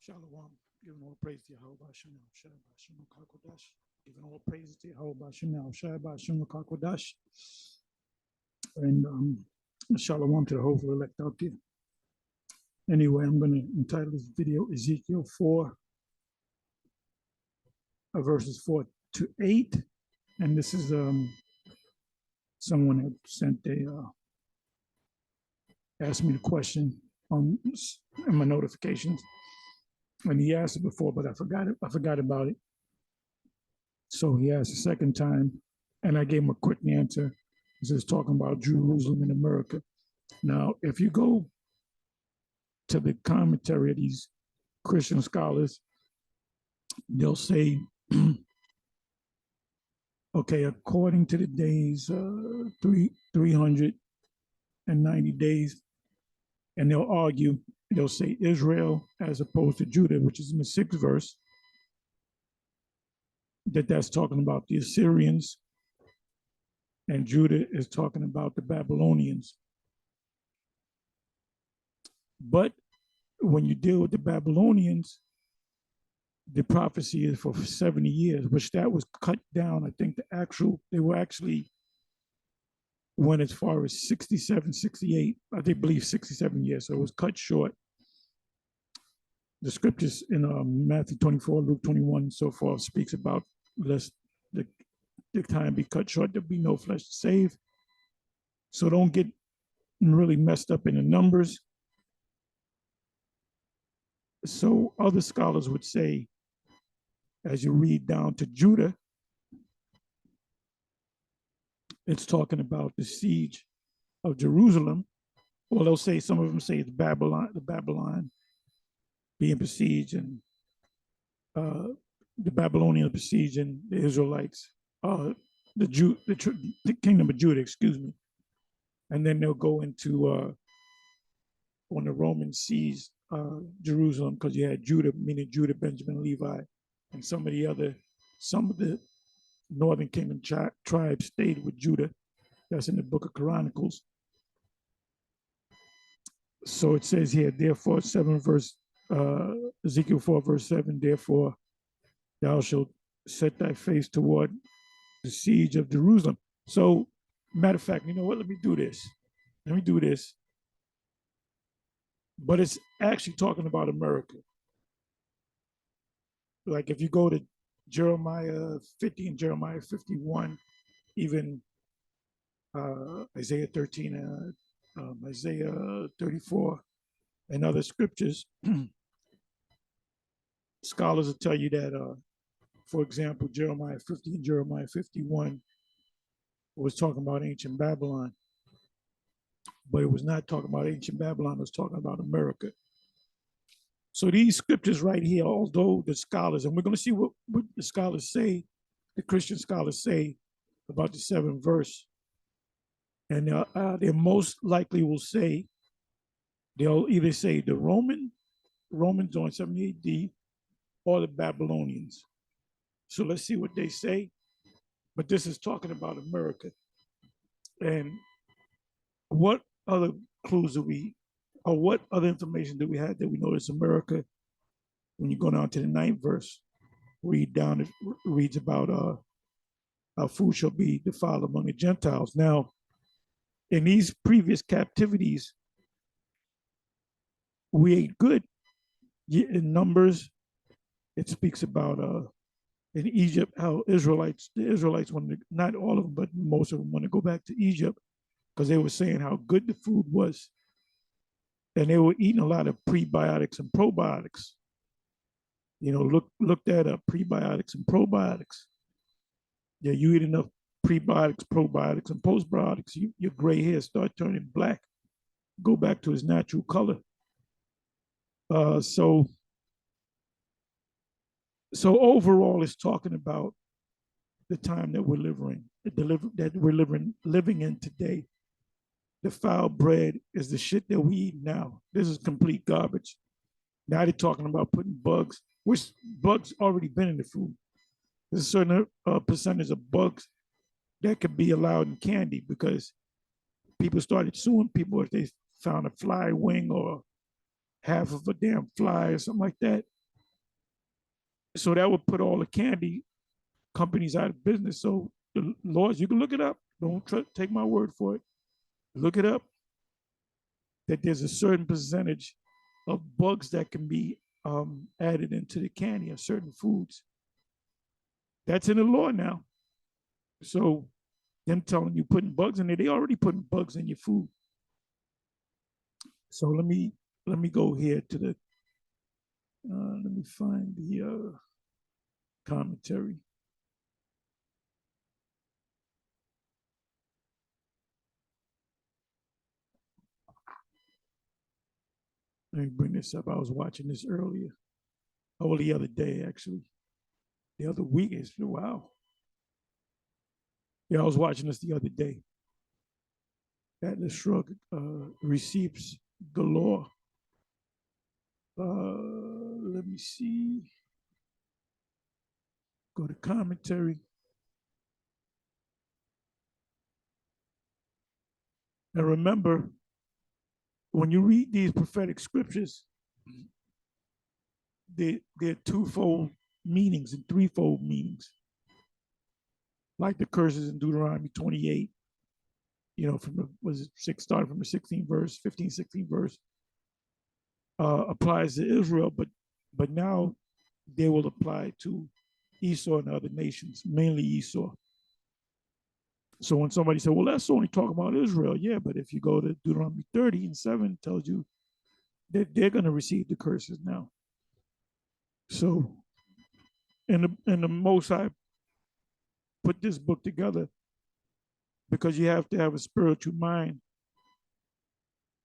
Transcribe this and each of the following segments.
Shalom, giving all praise to Yahweh Shem, Shabbat Shem Kakodash, giving all praise to Yahweh Shem, Shabbat Shem Kakodash, and Shalom to the hopeful elect out there. Anyway, I'm going to entitle this video Ezekiel 4, verses 4 to 8, and this is someone had sent asked me the question on in my notifications. And he asked it before, but I forgot about it. So he asked a second time, and I gave him a quick answer. This is talking about Jerusalem in America. Now, if you go to the commentary of these Christian scholars, they'll say, okay, according to the days, 390 days, and they'll argue, they'll say Israel as opposed to Judah, which is in the 6th verse, that's talking about the Assyrians, and Judah is talking about the Babylonians. But when you deal with the Babylonians, the prophecy is for 70 years, which that was cut down. I think they were actually went as far as 67, 68, I think believe 67 years, so it was cut short. The scriptures in Matthew 24, Luke 21, and so forth speaks about lest the time be cut short, there'll be no flesh to save. So don't get really messed up in the numbers. So other scholars would say, as you read down to Judah, it's talking about the siege of Jerusalem. Or they'll say, some of them say it's Babylon being besieged, and the Babylonians besieging the Israelites, the kingdom of Judah, excuse me. And then they'll go into when the Romans seized Jerusalem, because you had Judah, meaning Judah, Benjamin, Levi, and some of the northern kingdom tribes stayed with Judah. That's in the book of Chronicles. So it says here, therefore, Ezekiel 4, verse 7, therefore thou shalt set thy face toward the siege of Jerusalem. So, matter of fact, you know what? Let me do this. But it's actually talking about America. Like if you go to Jeremiah 50 and Jeremiah 51, even Isaiah 13, Isaiah 34, and other scriptures, scholars will tell you that, for example, Jeremiah 50 and Jeremiah 51 was talking about ancient Babylon, but it was not talking about ancient Babylon, it was talking about America. So these scriptures right here, although the scholars, and we're going to see what the scholars say, the Christian scholars say about the 7th verse, and they most likely will say, they'll either say the Romans on 70 AD or the Babylonians. So let's see what they say. But this is talking about America. And what other clues what other information do we have that we know it's America? When you go down to the 9th verse, it reads about our food shall be defiled among the Gentiles. Now, in these previous captivities, we ate good. In Numbers, it speaks about in Egypt how the Israelites wanted to, not all of them, but most of them want to go back to Egypt because they were saying how good the food was. And they were eating a lot of prebiotics and probiotics. You know, look that up, prebiotics and probiotics. Yeah, you eat enough prebiotics, probiotics, and postbiotics, your gray hair start turning black, go back to its natural color. So overall, it's talking about the time that we're living in today. The foul bread is the shit that we eat now. This is complete garbage. Now they're talking about putting bugs, which bugs already been in the food. There's a certain percentage of bugs that could be allowed in candy, because people started suing people if they found a fly wing or half of a damn fly or something like that. So that would put all the candy companies out of business. So the laws, you can look it up. Don't take my word for it. Look it up. That there's a certain percentage of bugs that can be added into the candy of certain foods. That's in the law now. So them telling you putting bugs in there, they already putting bugs in your food. So let me go here to the let me find the commentary. Let me bring this up. I was watching this earlier. Oh, the other day, actually. The other week. It's wow. Yeah, I was watching this the other day. Atlas Shrug receipts galore. Let me see. Go to commentary. And remember, when you read these prophetic scriptures, they're twofold meanings and threefold meanings. Like the curses in Deuteronomy 28, from started from the 16th verse, 15, 16th verse, applies to Israel, but now they will apply to Esau and other nations, mainly Esau. So when somebody said, well, that's only talking about Israel, yeah, but if you go to Deuteronomy 30 and 7, it tells you that they're going to receive the curses now. So, and the Most High put this book together because you have to have a spiritual mind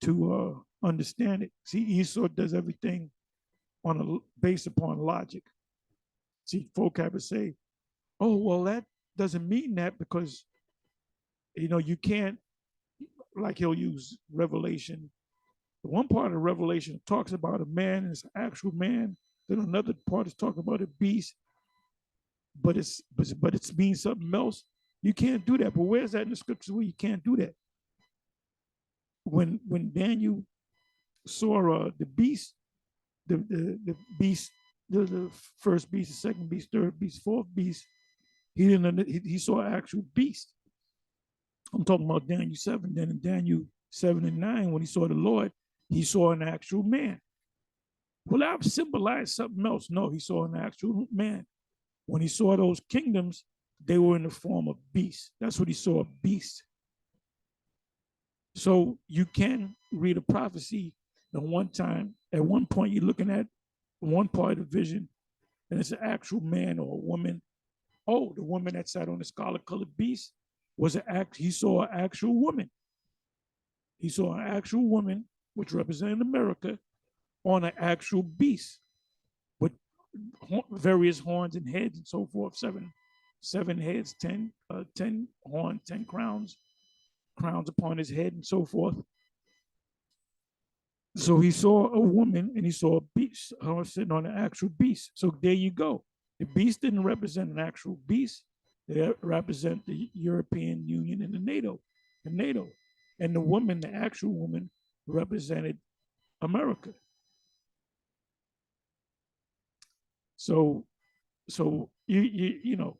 to understand it. See, Esau does everything based upon logic. See, folk have to say, oh, well, that doesn't mean that because, you can't, like he'll use Revelation. One part of Revelation talks about a man and it's an actual man. Then another part is talking about a beast, but it's means something else. You can't do that. But where's that in the scriptures where you can't do that? When Daniel saw the beast, the beast, the first beast, the second beast, third beast, fourth beast, he saw an actual beast. I'm talking about Daniel 7. Then in Daniel 7 and 9, when he saw the Lord, he saw an actual man. Well, that symbolized something else. No, he saw an actual man. When he saw those kingdoms, they were in the form of beasts. That's what he saw, a beast. So you can read a prophecy at one time. At one point, you're looking at one part of the vision, and it's an actual man or a woman. Oh, the woman that sat on the scarlet-colored beast he saw an actual woman. He saw an actual woman, which represented America, on an actual beast with various horns and heads and so forth. Seven heads, 10 horns, 10 crowns upon his head and so forth. So he saw a woman and he saw a beast sitting on an actual beast. So there you go. The beast didn't represent an actual beast. They represent the European Union and the NATO. And the woman, the actual woman, represented America. So you know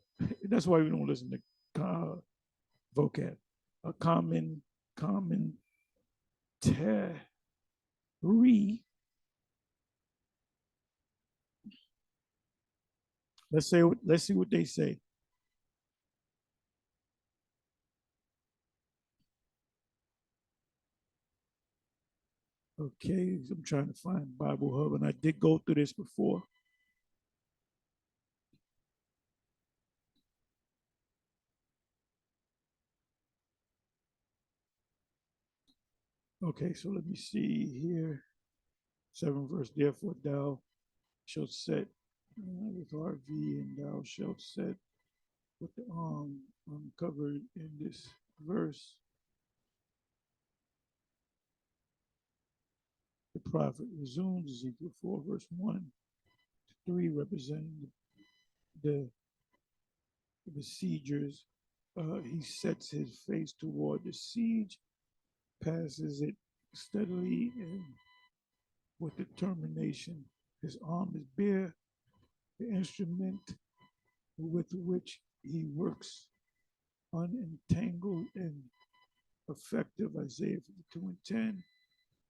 that's why we don't listen to vocab. A common re. Let's see what they say. Okay, I'm trying to find Bible Hub, and I did go through this before. Okay, so let me see here. 7 verse, therefore thou shalt set with RV, and thou shalt set with the arm uncovered in this verse. The prophet resumes Ezekiel 4 verse 1 to 3, representing the besiegers. He sets his face toward the siege, passes it steadily and with determination. His arm is bare, the instrument with which he works unentangled and effective, Isaiah 52:10.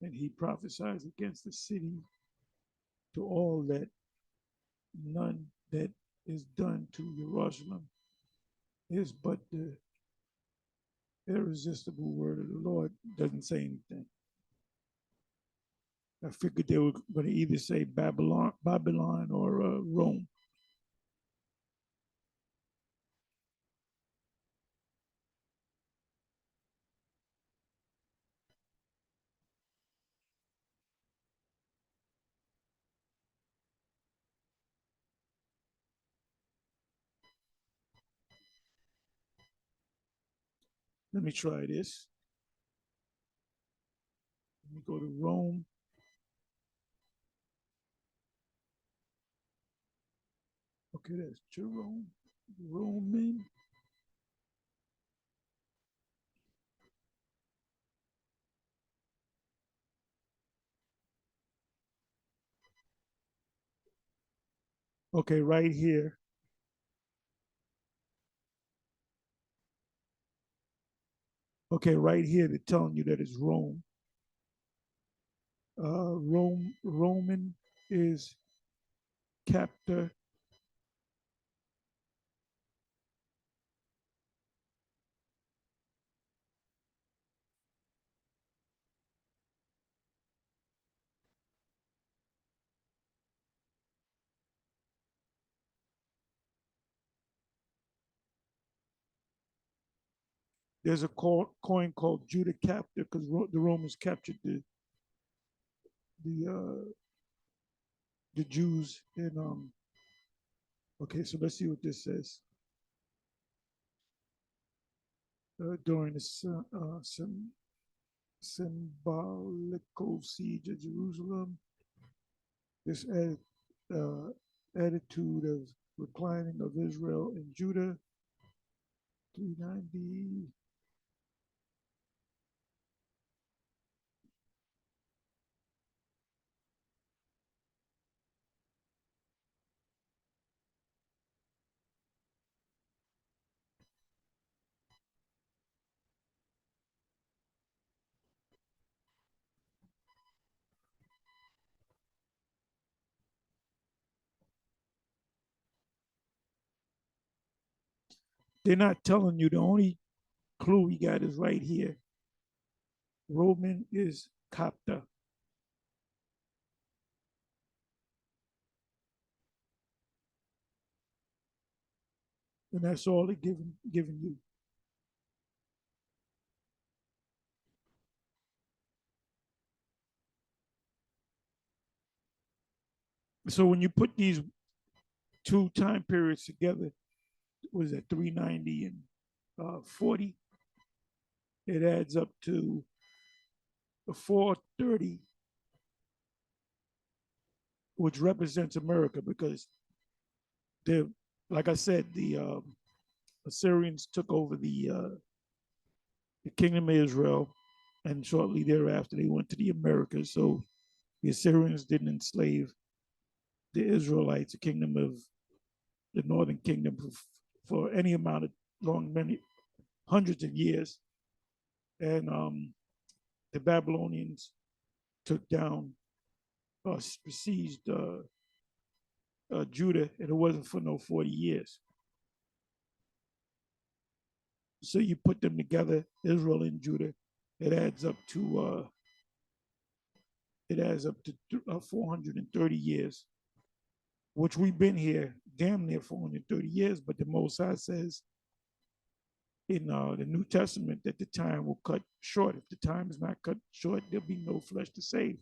And he prophesies against the city to all that none that is done to Jerusalem is but the irresistible word of the Lord. Doesn't say anything. I figured they were going to either say Babylon or Rome. Let me try this. Let me go to Rome. Okay, that's Jerome. Roman. Okay, right here. Okay, right here, they're telling you that it's Rome. Roman is captor. There's a coin called Judah captor because the Romans captured the uh, the Jews in Okay, so let's see what this says. During the symbolical siege of Jerusalem, this uh, attitude of reclining of Israel and Judah, 390. They're not telling you. The only clue we got is right here. Roman is Copta. And that's all they're giving you. So when you put these two time periods together, was that 390 and 40? It adds up to 430, which represents America because the, like I said, the Assyrians took over the kingdom of Israel, and shortly thereafter they went to the Americas. So the Assyrians didn't enslave the Israelites, the kingdom of the northern kingdom, for any amount of many hundreds of years. And the Babylonians took down, besieged Judah, and it wasn't for no 40 years. So you put them together, Israel and Judah, it adds up to 430 years, which we've been here damn near 430 years. But the Most High says in the New Testament that the time will cut short. If the time is not cut short, there'll be no flesh to save.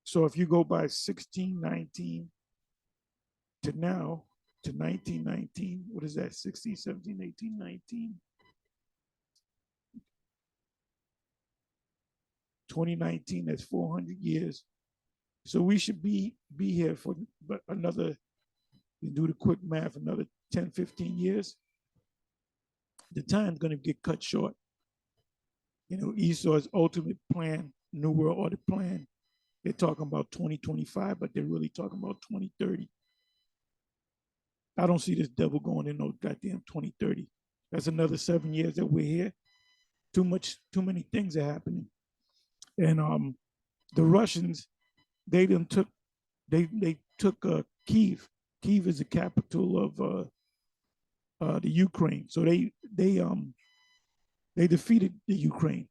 So if you go by 1619 to now, to 1919, what is that? 16, 17, 18, 19, 2019, that's 400 years. So we should be here for another, you do the quick math, another 10, 15 years. The time's going to get cut short. You know, Esau's ultimate plan, New World Order plan, they're talking about 2025, but they're really talking about 2030. I don't see this devil going in no goddamn 2030. That's another 7 years that we're here. Too many things are happening. And the Russians, they done took they took Kiev. Kiev is the capital of the Ukraine. So they defeated the Ukraine.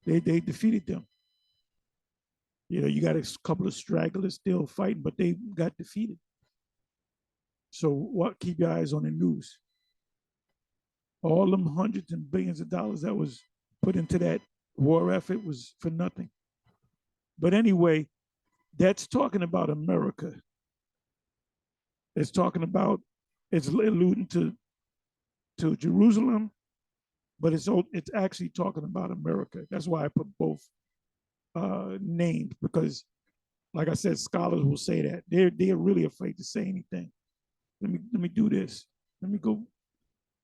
They defeated them. You know, you got a couple of stragglers still fighting, but they got defeated. So what? Keep your eyes on the news. All them hundreds and billions of dollars that was put into that war effort was for nothing. But anyway, that's talking about America. It's talking about, it's alluding to Jerusalem, but it's actually talking about America. That's why I put both names, because, like I said, scholars will say that they're really afraid to say anything. Let me do this. Let me go.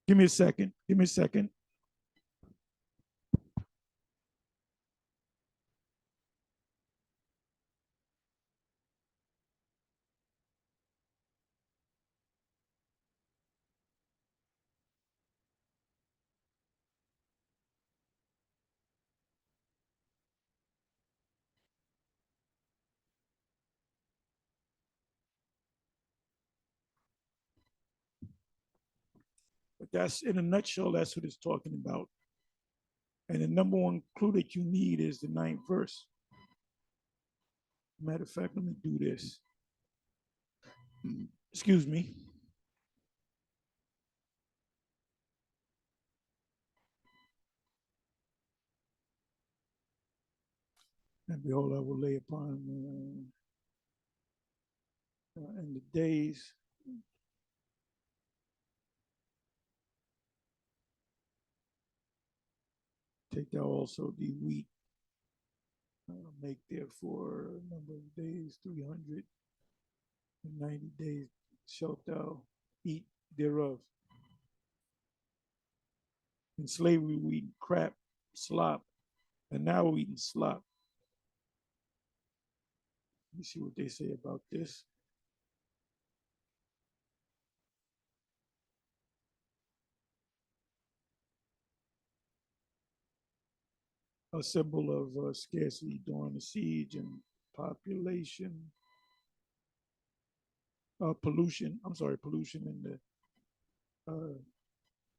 Give me a second. Give me a second. But that's, in a nutshell, that's what it's talking about. And the number one clue that you need is the ninth verse. Matter of fact, let me do this. Excuse me. And behold, I will lay upon in the days. Take thou also the wheat, make therefore a number of days, 390 days shalt thou eat thereof. In slavery, we eat crap, slop, and now we're eating slop. Let me see what they say about this. A symbol of scarcity during the siege and population, pollution. I'm sorry, pollution and the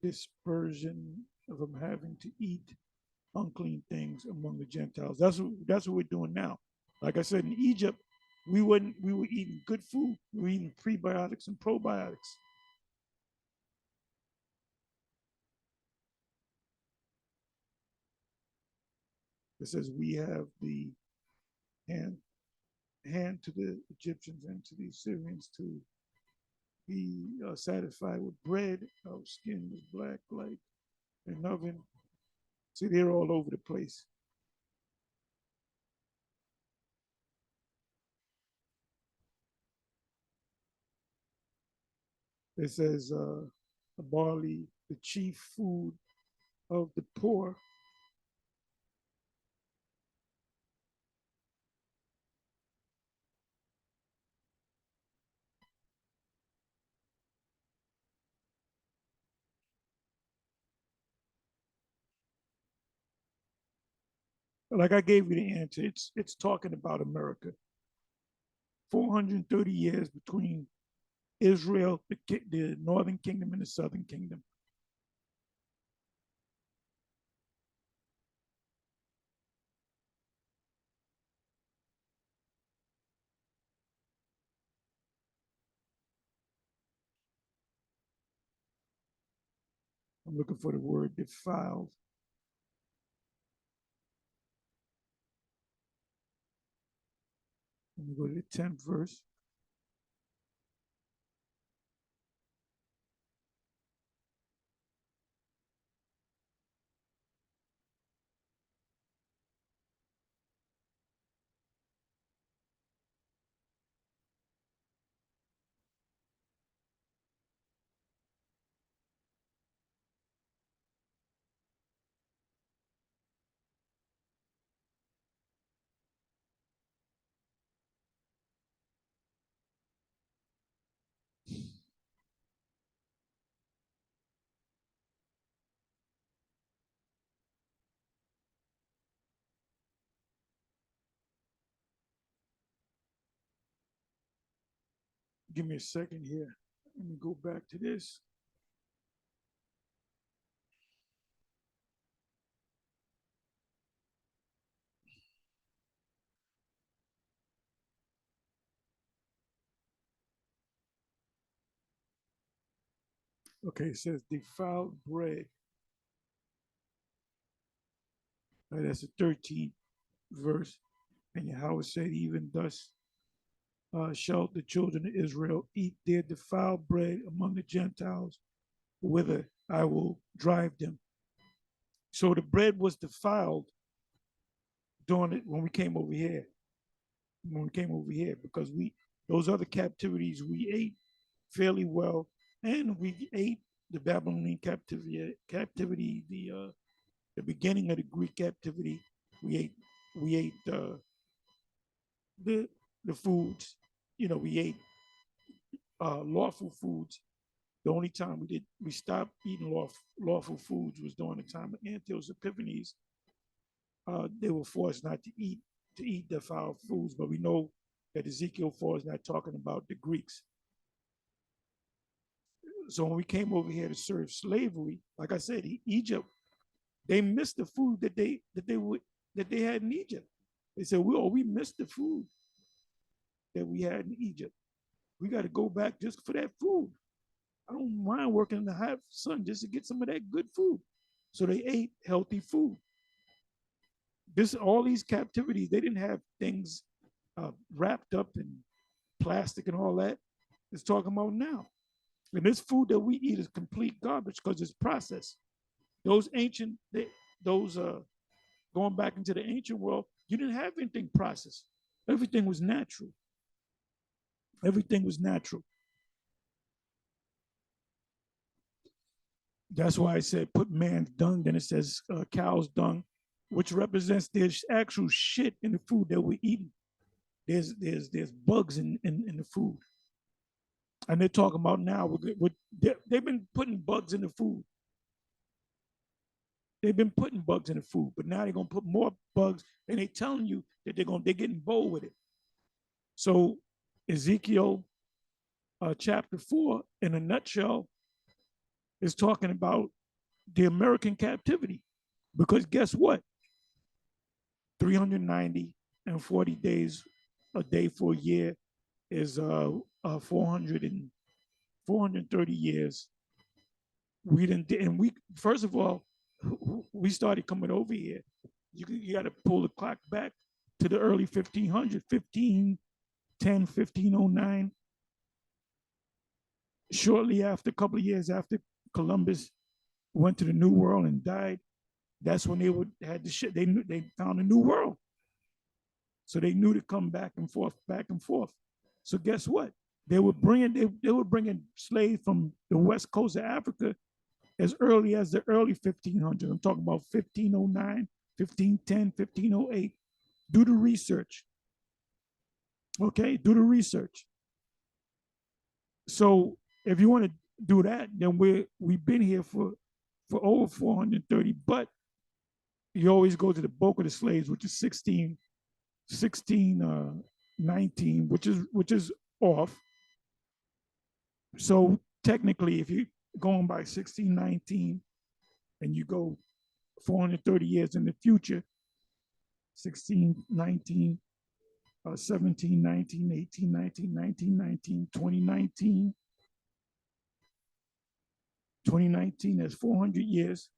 dispersion of them having to eat unclean things among the Gentiles. That's what we're doing now. Like I said, in Egypt, we were eating good food. We were eating prebiotics and probiotics. It says we have the hand hand to the Egyptians and to the Assyrians to be satisfied with bread. Our skin was black like an oven. See, they're all over the place. It says barley, the chief food of the poor. Like I gave you the answer. It's talking about America. 430 years between Israel, the northern kingdom, and the southern kingdom. I'm looking for the word defiled. Let me go to the 10th verse. Give me a second here. Let me go back to this. Okay, it says defiled bread. That's the 13th verse. And Yahweh said, even thus shall the children of Israel eat their defiled bread among the Gentiles, whither I will drive them. So the bread was defiled during it when we came over here. When we came over here, because those other captivities we ate fairly well, and we ate the Babylonian captivity, the beginning of the Greek captivity. We ate the the foods. We ate lawful foods. The only time we stopped eating lawful foods was during the time of Antiochus Epiphanes. They were forced not to eat defiled foods, but we know that Ezekiel 4 is not talking about the Greeks. So when we came over here to serve slavery, like I said, Egypt, they missed the food that they had in Egypt. They said, we missed the food that we had in Egypt. We got to go back just for that food. I don't mind working in the hot sun just to get some of that good food. So they ate healthy food. All these captivities, they didn't have things wrapped up in plastic and all that. It's talking about now. And this food that we eat is complete garbage because it's processed. Those going back into the ancient world, you didn't have anything processed. Everything was natural. Everything was natural. That's why I said put man's dung. Then it says cow's dung, which represents there's actual shit in the food that we're eating. There's bugs in the food. And they're talking about now, they've been putting bugs in the food. They've been putting bugs in the food, but now they're going to put more bugs, and they're telling you that they're getting bold with it. So Ezekiel chapter 4, in a nutshell, is talking about the American captivity. Because guess what? 390 and 40 days a day for a year is 430 years. We first of all, we started coming over here. You got to pull the clock back to the early 1500s, 1510, 1509. Shortly after, a couple of years after Columbus went to the New World and died, that's when had the shit. They found a new world. So they knew to come back and forth. So guess what? They were bringing slaves from the west coast of Africa as early as the early 1500s. I'm talking about 1509, 1510, 1508. Do the research. Okay, do the research. So if you want to do that, then we've been here for over 430. But you always go to the bulk of the slaves, which is 19, which is off. So technically, if you're going by 1619 and you go 430 years in the future, 1619, 1719, 1819, 1919, 2019. 2019, that's 400 years.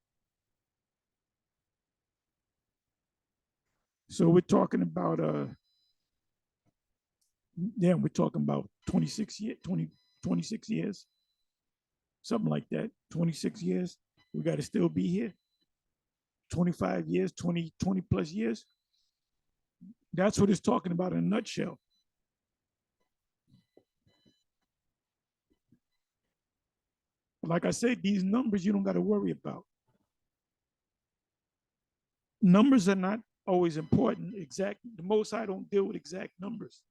So we're talking about we're talking about 26 years, something like that. 26 years. We got to still be here. 25 years, 20 plus years. That's what it's talking about in a nutshell. Like I said, these numbers you don't got to worry about. Numbers are not always important. The Most High don't deal with exact numbers.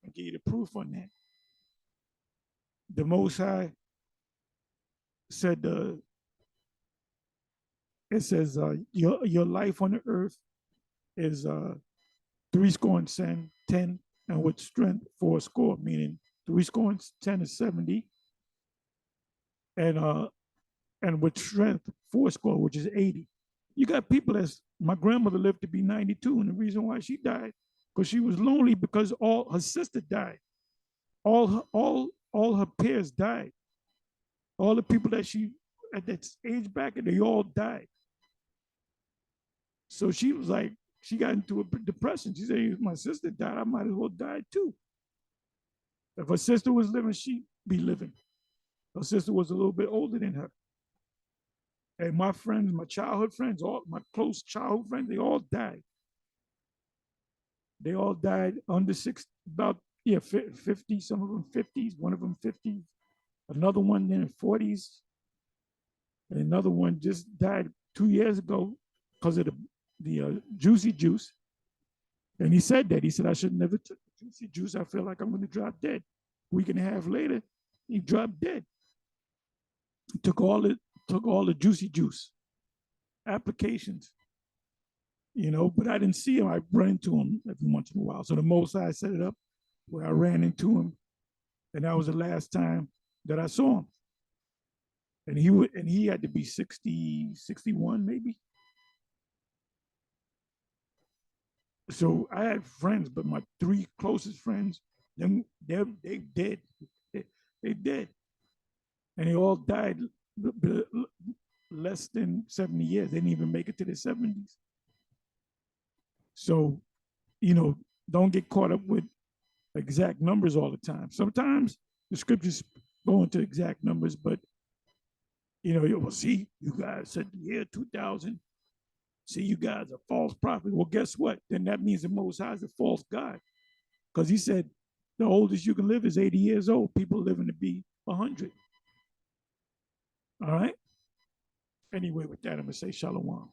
I'll give you the proof on that. The Most High said, it says, your life on the earth is 10, and with strength 80, meaning three score and 10 is 70, and with strength, four score, which is 80. You got people that's my grandmother lived to be 92, and the reason why she died, because she was lonely because all her sister died. All her peers died. All the people that she at that age back, and they all died. So she was like, she got into a depression. She said, if my sister died, I might as well die too. If her sister was living, she'd be living. Her sister was a little bit older than her. And my friends, my childhood friends, all my close childhood friends, they all died. They all died under about 50, some of them 50s, one of them 50s, another one in the 40s, and another one just died 2 years ago because of the juicy juice. And he said that. He said, I should never took the juicy juice. I feel like I'm going to drop dead. A week and a half later, he dropped dead. He took all the juicy juice applications, but I didn't see him. I ran into him every once in a while. So the Most High set it up where I ran into him, and that was the last time that I saw him. And he had to be 60, 61 maybe. So I had friends, but my three closest friends, they dead. They dead. And they all died less than 70 years. They didn't even make it to their 70s. So, don't get caught up with exact numbers all the time. Sometimes the scriptures go into exact numbers, but you'll see, you guys said the year 2000. See, you guys are false prophets. Well, guess what? Then that means the Most High is a false God. Because he said the oldest you can live is 80 years old. People living to be 100. All right? Anyway, with that, I'm going to say shalom.